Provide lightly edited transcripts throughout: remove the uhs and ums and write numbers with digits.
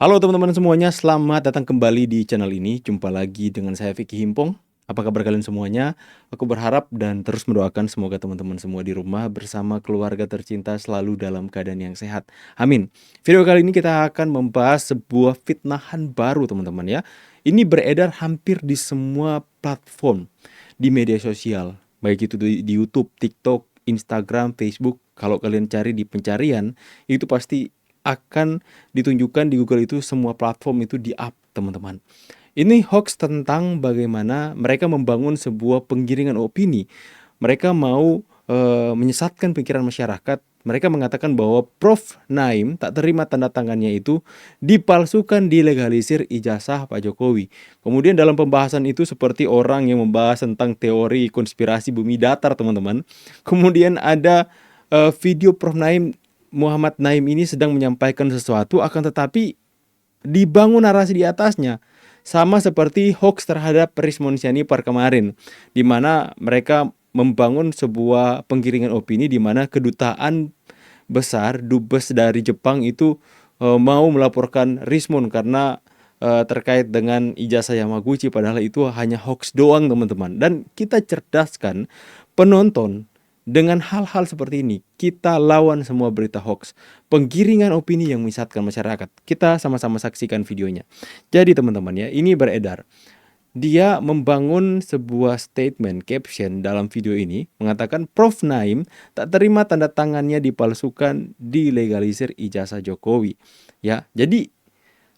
Halo teman-teman semuanya, selamat datang kembali di channel ini. Jumpa lagi dengan saya Vicky Himpong. Apa kabar kalian semuanya? Aku berharap dan terus mendoakan semoga teman-teman semua di rumah bersama keluarga tercinta selalu dalam keadaan yang sehat. Amin. Video kali ini kita akan membahas sebuah fitnahan baru teman-teman ya. Ini beredar hampir di semua platform di media sosial. Baik itu di YouTube, TikTok, Instagram, Facebook. Kalau kalian cari di pencarian, itu pasti akan ditunjukkan di Google itu semua platform itu di-up, teman-teman. Ini hoax tentang bagaimana mereka membangun sebuah penggiringan opini. Mereka mau menyesatkan pikiran masyarakat. Mereka mengatakan bahwa Prof. Naim tak terima tanda tangannya itu dipalsukan, dilegalisir ijazah Pak Jokowi. Kemudian dalam pembahasan itu seperti orang yang membahas tentang teori konspirasi bumi datar, teman-teman. Kemudian ada video Prof. Muhammad Naim ini sedang menyampaikan sesuatu, akan tetapi dibangun narasi di atasnya. Sama seperti hoax terhadap Rismon Sianipar kemarin, di mana mereka membangun sebuah penggiringan opini di mana kedutaan besar Dubes dari Jepang itu mau melaporkan Rismon karena terkait dengan ijazah Yamaguchi, padahal itu hanya hoax doang teman-teman. Dan kita cerdaskan penonton dengan hal-hal seperti ini. Kita lawan semua berita hoax, penggiringan opini yang menyesatkan masyarakat. Kita sama-sama saksikan videonya. Jadi teman-teman ya, ini beredar. Dia membangun sebuah statement caption dalam video ini mengatakan Prof. Naim tak terima tanda tangannya dipalsukan, dilegalisir ijazah Jokowi. Ya, jadi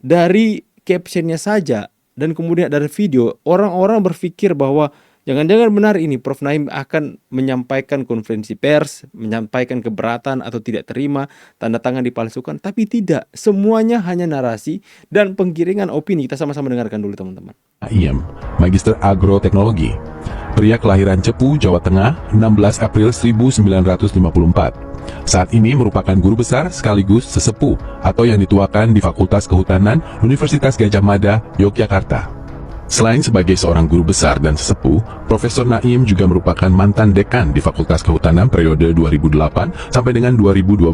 dari captionnya saja dan kemudian dari video, orang-orang berpikir bahwa jangan-jangan benar ini Prof. Naim akan menyampaikan konferensi pers, menyampaikan keberatan atau tidak terima tanda tangan dipalsukan. Tapi tidak, semuanya hanya narasi dan penggiringan opini. Kita sama-sama dengarkan dulu teman-teman. Naim, Magister Agroteknologi, pria kelahiran Cepu, Jawa Tengah, 16 April 1954. Saat ini merupakan guru besar sekaligus sesepuh atau yang dituakan di Fakultas Kehutanan Universitas Gadjah Mada, Yogyakarta. Selain sebagai seorang guru besar dan sesepuh, Profesor Naim juga merupakan mantan dekan di Fakultas Kehutanan periode 2008 sampai dengan 2012.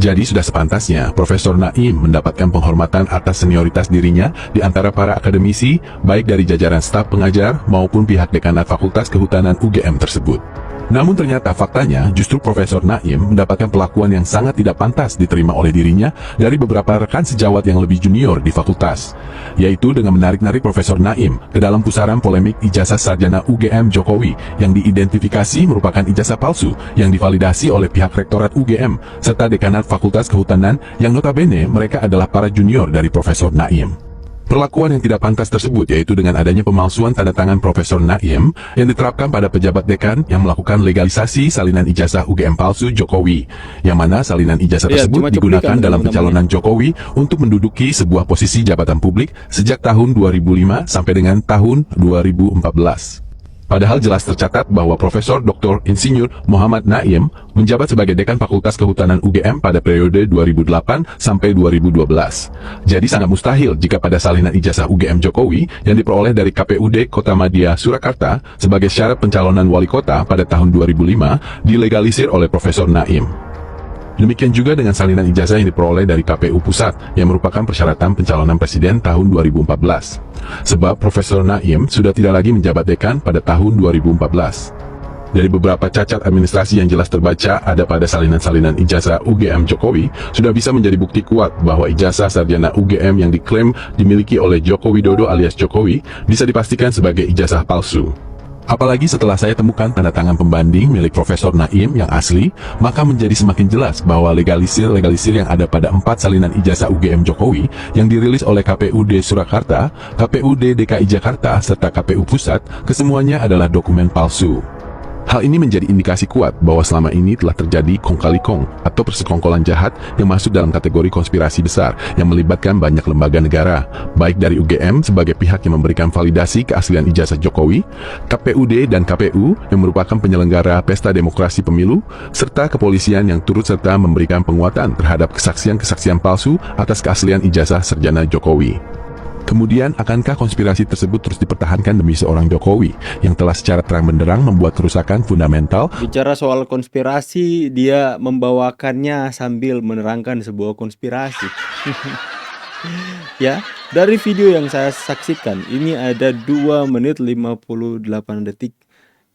Jadi sudah sepantasnya Profesor Naim mendapatkan penghormatan atas senioritas dirinya di antara para akademisi, baik dari jajaran staf pengajar maupun pihak dekanat Fakultas Kehutanan UGM tersebut. Namun ternyata faktanya justru Profesor Naim mendapatkan perlakuan yang sangat tidak pantas diterima oleh dirinya dari beberapa rekan sejawat yang lebih junior di fakultas, yaitu dengan menarik-narik Profesor Naim ke dalam pusaran polemik ijazah sarjana UGM Jokowi yang diidentifikasi merupakan ijazah palsu yang divalidasi oleh pihak Rektorat UGM serta Dekanat Fakultas Kehutanan yang notabene mereka adalah para junior dari Profesor Naim. Perlakuan yang tidak pantas tersebut yaitu dengan adanya pemalsuan tanda tangan Profesor Naim yang diterapkan pada pejabat dekan yang melakukan legalisasi salinan ijazah UGM palsu Jokowi, yang mana salinan ijazah tersebut digunakan dalam pencalonan Jokowi untuk menduduki sebuah posisi jabatan publik sejak tahun 2005 sampai dengan tahun 2014. Padahal jelas tercatat bahwa Profesor Dr. Insinyur Muhammad Naim menjabat sebagai dekan Fakultas Kehutanan UGM pada periode 2008 sampai 2012. Jadi sangat mustahil jika pada salinan ijazah UGM Jokowi yang diperoleh dari KPUD Kota Madya Surakarta sebagai syarat pencalonan wali kota pada tahun 2005 dilegalisir oleh Profesor Naim. Demikian juga dengan salinan ijazah yang diperoleh dari KPU Pusat yang merupakan persyaratan pencalonan presiden tahun 2014. Sebab Profesor Naim sudah tidak lagi menjabat dekan pada tahun 2014. Dari beberapa cacat administrasi yang jelas terbaca ada pada salinan-salinan ijazah UGM Jokowi, sudah bisa menjadi bukti kuat bahwa ijazah sarjana UGM yang diklaim dimiliki oleh Joko Widodo alias Jokowi bisa dipastikan sebagai ijazah palsu. Apalagi setelah saya temukan tanda tangan pembanding milik Profesor Naim yang asli, maka menjadi semakin jelas bahwa legalisir yang ada pada 4 salinan ijazah UGM Jokowi yang dirilis oleh KPUD Surakarta, KPUD DKI Jakarta, serta KPU Pusat, kesemuanya adalah dokumen palsu. Hal ini menjadi indikasi kuat bahwa selama ini telah terjadi kong kali kong atau persekongkolan jahat yang masuk dalam kategori konspirasi besar yang melibatkan banyak lembaga negara, baik dari UGM sebagai pihak yang memberikan validasi keaslian ijazah Jokowi, KPUD dan KPU yang merupakan penyelenggara pesta demokrasi pemilu, serta kepolisian yang turut serta memberikan penguatan terhadap kesaksian-kesaksian palsu atas keaslian ijazah sarjana Jokowi. Kemudian, akankah konspirasi tersebut terus dipertahankan demi seorang Jokowi yang telah secara terang benderang membuat kerusakan fundamental? Bicara soal konspirasi, dia membawakannya sambil menerangkan sebuah konspirasi. Ya, dari video yang saya saksikan, ini ada 2 menit 58 detik.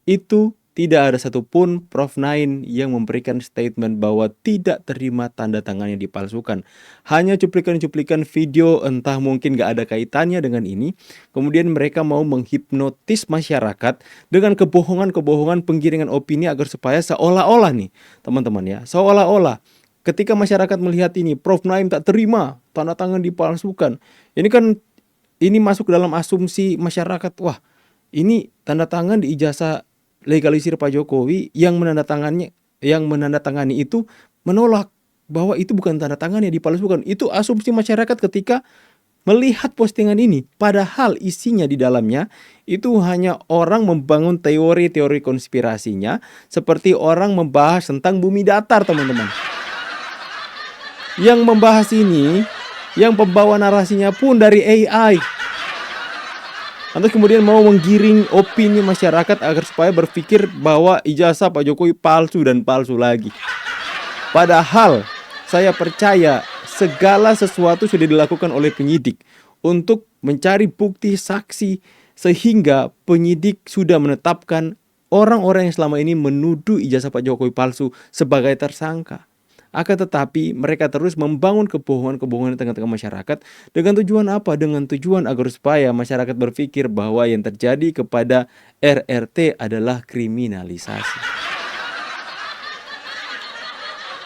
Itu tidak ada satupun Prof. Nain yang memberikan statement bahwa tidak terima tanda tangan yang dipalsukan. Hanya cuplikan-cuplikan video, entah mungkin gak ada kaitannya dengan ini. Kemudian mereka mau menghipnotis masyarakat dengan kebohongan-kebohongan penggiringan opini agar supaya seolah-olah nih teman-teman ya, seolah-olah ketika masyarakat melihat ini, Prof. Naim tak terima tanda tangan dipalsukan. Ini masuk dalam asumsi masyarakat, wah ini tanda tangan di ijazah legalisir Pak Jokowi, yang menandatangani itu menolak bahwa itu bukan tanda tangan yang dipalsukan. Itu asumsi masyarakat ketika melihat postingan ini, padahal isinya di dalamnya itu hanya orang membangun teori-teori konspirasinya, seperti orang membahas tentang bumi datar, teman-teman. Yang membahas ini, yang pembawa narasinya pun dari AI. Lantas kemudian mau menggiring opini masyarakat agar supaya berpikir bahwa ijazah Pak Jokowi palsu dan palsu lagi. Padahal saya percaya segala sesuatu sudah dilakukan oleh penyidik untuk mencari bukti saksi, sehingga penyidik sudah menetapkan orang-orang yang selama ini menuduh ijazah Pak Jokowi palsu sebagai tersangka. Akan tetapi mereka terus membangun kebohongan-kebohongan di tengah-tengah masyarakat. Dengan tujuan apa? Dengan tujuan agar supaya masyarakat berpikir bahwa yang terjadi kepada RRT adalah kriminalisasi.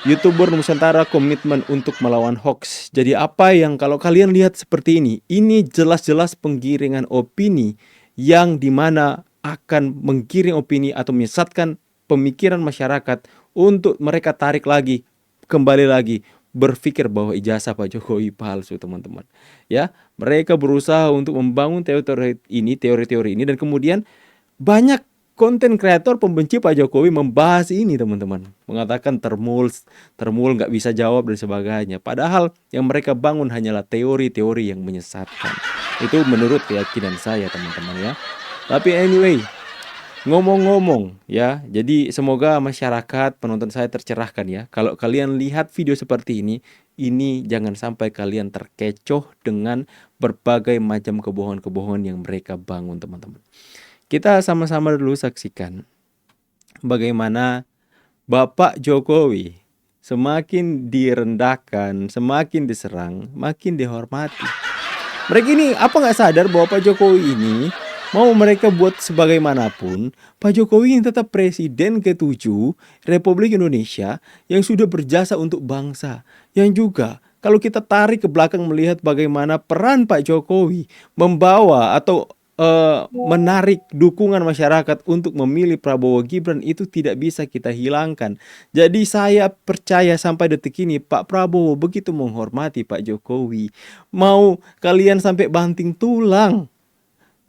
YouTuber Nusantara komitmen untuk melawan hoax. Jadi apa yang kalau kalian lihat seperti ini jelas-jelas penggiringan opini yang dimana akan menggiring opini atau menyesatkan pemikiran masyarakat untuk mereka tarik lagi, kembali lagi berpikir bahwa ijazah Pak Jokowi palsu, teman-teman. Ya, mereka berusaha untuk membangun teori-teori ini dan kemudian banyak konten kreator pembenci Pak Jokowi membahas ini, teman-teman. Mengatakan termul nggak bisa jawab dan sebagainya. Padahal yang mereka bangun hanyalah teori-teori yang menyesatkan. Itu menurut keyakinan saya, teman-teman ya. Tapi anyway, ngomong-ngomong ya, jadi semoga masyarakat penonton saya tercerahkan ya. Kalau kalian lihat video seperti ini jangan sampai kalian terkecoh dengan berbagai macam kebohongan-kebohongan yang mereka bangun, teman-teman. Kita sama-sama dulu saksikan bagaimana Bapak Jokowi semakin direndahkan, semakin diserang, makin dihormati. Mereka ini apa nggak sadar bahwa Pak Jokowi ini mau mereka buat sebagaimanapun, Pak Jokowi ini tetap Presiden ke-7 Republik Indonesia yang sudah berjasa untuk bangsa. Yang juga kalau kita tarik ke belakang melihat bagaimana peran Pak Jokowi membawa atau menarik dukungan masyarakat untuk memilih Prabowo Gibran, itu tidak bisa kita hilangkan. Jadi saya percaya sampai detik ini Pak Prabowo begitu menghormati Pak Jokowi. Mau kalian sampai banting tulang,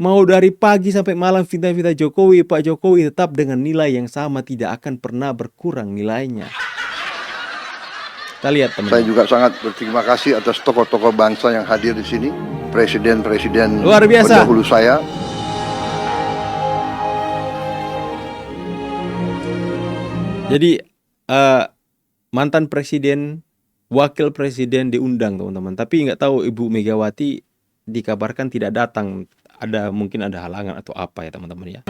mau dari pagi sampai malam fitnah-fitnah Jokowi, Pak Jokowi tetap dengan nilai yang sama, tidak akan pernah berkurang nilainya. Kita lihat, teman-teman. Saya juga sangat berterima kasih atas tokoh-tokoh bangsa yang hadir di sini, presiden-presiden luar biasa pendahulu saya. Jadi mantan presiden, wakil presiden diundang, teman-teman. Tapi nggak tahu Ibu Megawati dikabarkan tidak datang. Mungkin ada halangan atau apa ya, teman-teman ya.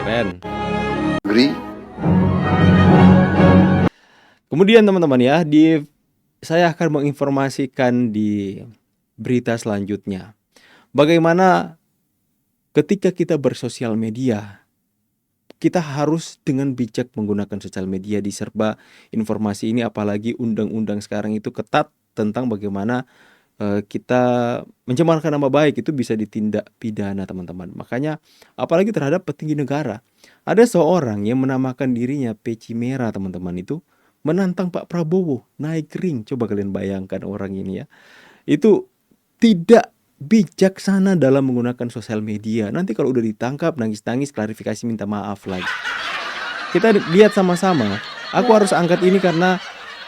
Keren. Kemudian teman-teman ya, saya akan menginformasikan di berita selanjutnya bagaimana ketika kita bersosial media, kita harus dengan bijak menggunakan sosial media. Diserba informasi ini, apalagi undang-undang sekarang itu ketat tentang bagaimana kita mencemarkan nama baik, itu bisa ditindak pidana, teman-teman. Makanya apalagi terhadap petinggi negara. Ada seorang yang menamakan dirinya peci merah, teman-teman, itu menantang Pak Prabowo naik ring. Coba kalian bayangkan orang ini ya. Itu tidak bijaksana dalam menggunakan sosial media. Nanti kalau udah ditangkap, nangis-nangis, klarifikasi, minta maaf lagi. Kita lihat sama-sama. Aku harus angkat ini karena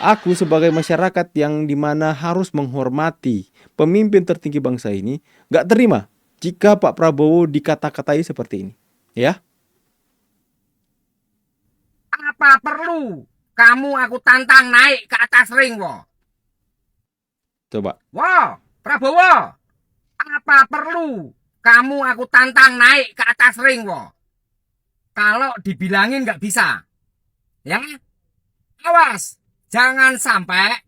aku sebagai masyarakat yang dimana harus menghormati pemimpin tertinggi bangsa ini, gak terima jika Pak Prabowo dikata-katai seperti ini. Ya. Apa perlu kamu aku tantang naik ke atas ring, wo? Coba. Wo, Prabowo. Apa perlu kamu aku tantang naik ke atas ring, wo? Kalau dibilangin nggak bisa, ya? Awas, jangan sampai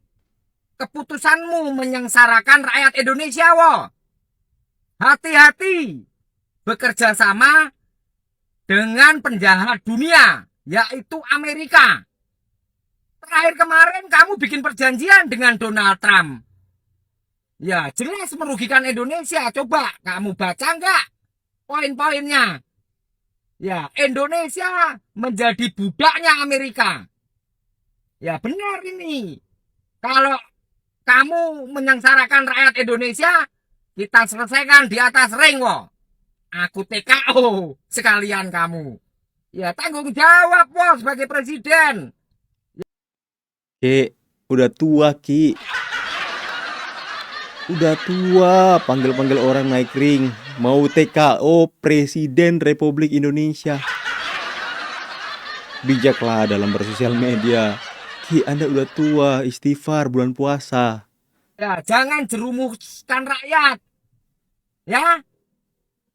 keputusanmu menyengsarakan rakyat Indonesia, wo. Hati-hati bekerja sama dengan penjahat dunia, yaitu Amerika. Terakhir kemarin kamu bikin perjanjian dengan Donald Trump. Ya, jelas merugikan Indonesia. Coba kamu baca nggak poin-poinnya? Ya, Indonesia menjadi budaknya Amerika. Ya, benar ini. Kalau kamu menyengsarakan rakyat Indonesia, kita selesaikan di atas ring, wo. Aku TKO sekalian kamu. Ya, tanggung jawab, wo, sebagai presiden. Ki, udah tua, Ki. Udah tua, panggil-panggil orang naik ring. Mau TKO Presiden Republik Indonesia. Bijaklah dalam bersosial media. Ki, Anda udah tua, istighfar bulan puasa. Ya, jangan jerumuskan rakyat. Ya,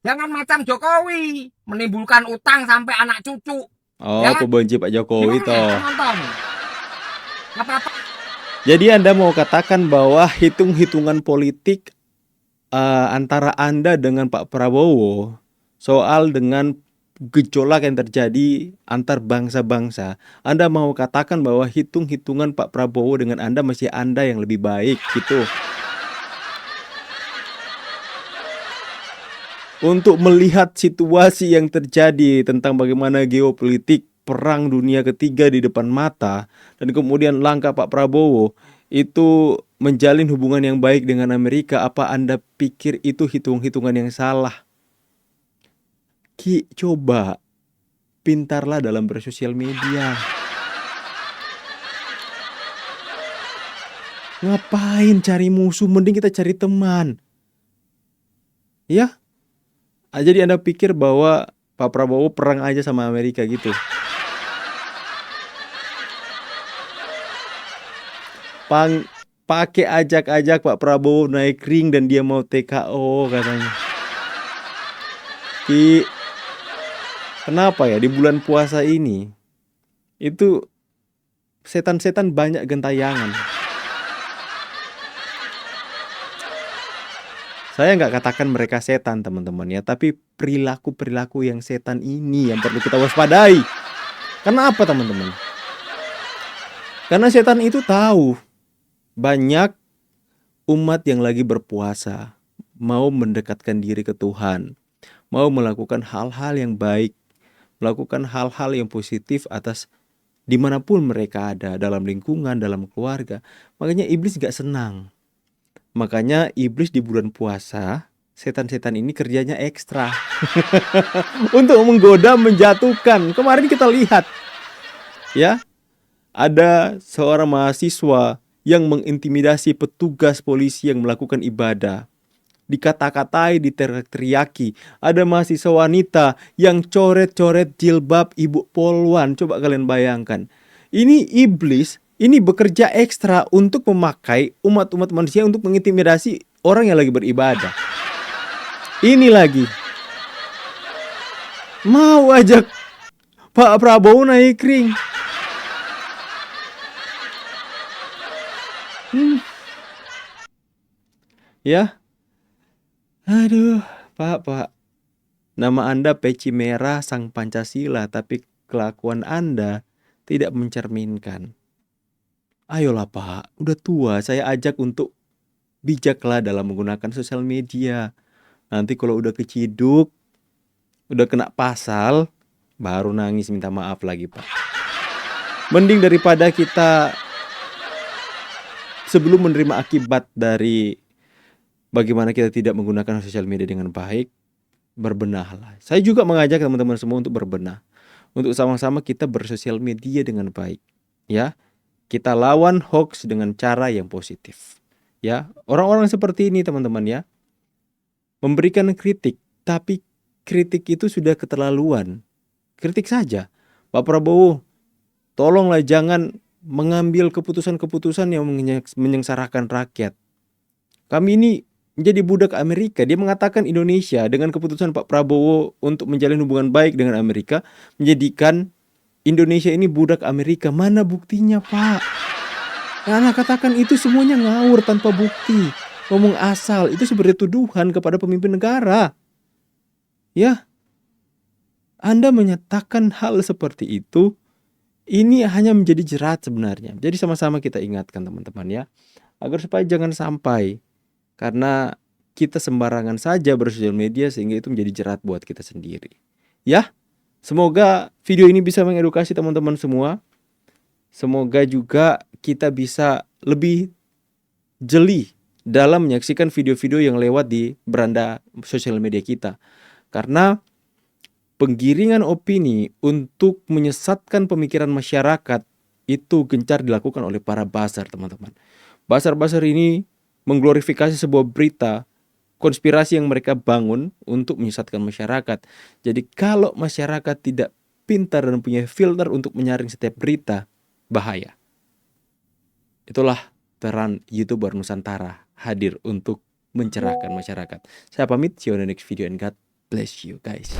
jangan macam Jokowi, menimbulkan utang sampai anak cucu. Oh, Ya. pembenci Pak Jokowi Gimana, toh. penonton? Apa-apa? Jadi Anda mau katakan bahwa hitung-hitungan politik antara Anda dengan Pak Prabowo soal dengan gejolak yang terjadi antar bangsa-bangsa, Anda mau katakan bahwa hitung-hitungan Pak Prabowo dengan Anda masih Anda yang lebih baik gitu. Untuk melihat situasi yang terjadi tentang bagaimana geopolitik perang dunia ketiga di depan mata, dan kemudian langkah Pak Prabowo itu menjalin hubungan yang baik dengan Amerika, apa Anda pikir itu hitung-hitungan yang salah? Ki, coba pintarlah dalam bersosial media. Ngapain cari musuh, mending kita cari teman. Ya? Jadi Anda pikir bahwa Pak Prabowo perang aja sama Amerika gitu. Pakai ajak-ajak Pak Prabowo naik ring dan dia mau TKO katanya. Ki, kenapa ya di bulan puasa ini itu setan-setan banyak gentayangan. Saya nggak katakan mereka setan teman-teman ya, tapi perilaku-perilaku yang setan ini yang perlu kita waspadai. Kenapa teman-teman? Karena setan itu tahu banyak umat yang lagi berpuasa, mau mendekatkan diri ke Tuhan, mau melakukan hal-hal yang baik, melakukan hal-hal yang positif atas dimanapun mereka ada, dalam lingkungan, dalam keluarga. Makanya iblis gak senang. Makanya iblis di bulan puasa, setan-setan ini kerjanya ekstra untuk menggoda, menjatuhkan. Kemarin kita lihat ya, ada seorang mahasiswa yang mengintimidasi petugas polisi yang melakukan ibadah. Dikata-katai, diteriaki. Ada mahasiswa wanita yang coret-coret jilbab ibu polwan. Coba kalian bayangkan. Ini iblis, ini bekerja ekstra untuk memakai umat-umat manusia untuk mengintimidasi orang yang lagi beribadah. Ini lagi mau ajak Pak Prabowo naik ring. Ya. Aduh, Pak. Nama Anda peci merah sang Pancasila, tapi kelakuan Anda tidak mencerminkan. Ayolah Pak, udah tua, saya ajak untuk bijaklah dalam menggunakan sosial media. Nanti kalau udah keciduk, udah kena pasal, baru nangis minta maaf lagi Pak. Mending daripada kita sebelum menerima akibat dari bagaimana kita tidak menggunakan sosial media dengan baik, berbenahlah. Saya juga mengajak teman-teman semua untuk berbenah. Untuk sama-sama kita bersosial media dengan baik. Ya, kita lawan hoax dengan cara yang positif. Ya, orang-orang seperti ini teman-teman ya, memberikan kritik, tapi kritik itu sudah keterlaluan. Kritik saja. Pak Prabowo tolonglah jangan mengambil keputusan-keputusan yang menyengsarakan rakyat. Kami ini menjadi budak Amerika. Dia mengatakan Indonesia dengan keputusan Pak Prabowo untuk menjalin hubungan baik dengan Amerika menjadikan Indonesia ini budak Amerika. Mana buktinya, Pak? Yang Anda katakan itu semuanya ngawur tanpa bukti. Ngomong asal, itu seperti tuduhan kepada pemimpin negara. Ya, Anda menyatakan hal seperti itu, ini hanya menjadi jerat sebenarnya. Jadi sama-sama kita ingatkan teman-teman ya, agar supaya jangan sampai, karena kita sembarangan saja bersosial media sehingga itu menjadi jerat buat kita sendiri. Ya, semoga video ini bisa mengedukasi teman-teman semua. Semoga juga kita bisa lebih jeli dalam menyaksikan video-video yang lewat di beranda sosial media kita. Karena penggiringan opini untuk menyesatkan pemikiran masyarakat itu gencar dilakukan oleh para buzzer, teman-teman. Buzzer-buzzer ini mengglorifikasi sebuah berita konspirasi yang mereka bangun untuk menyesatkan masyarakat. Jadi kalau masyarakat tidak pintar dan punya filter untuk menyaring setiap berita, bahaya. Itulah peran YouTuber Nusantara hadir untuk mencerahkan masyarakat. Saya pamit, see you on the next video and God bless you guys.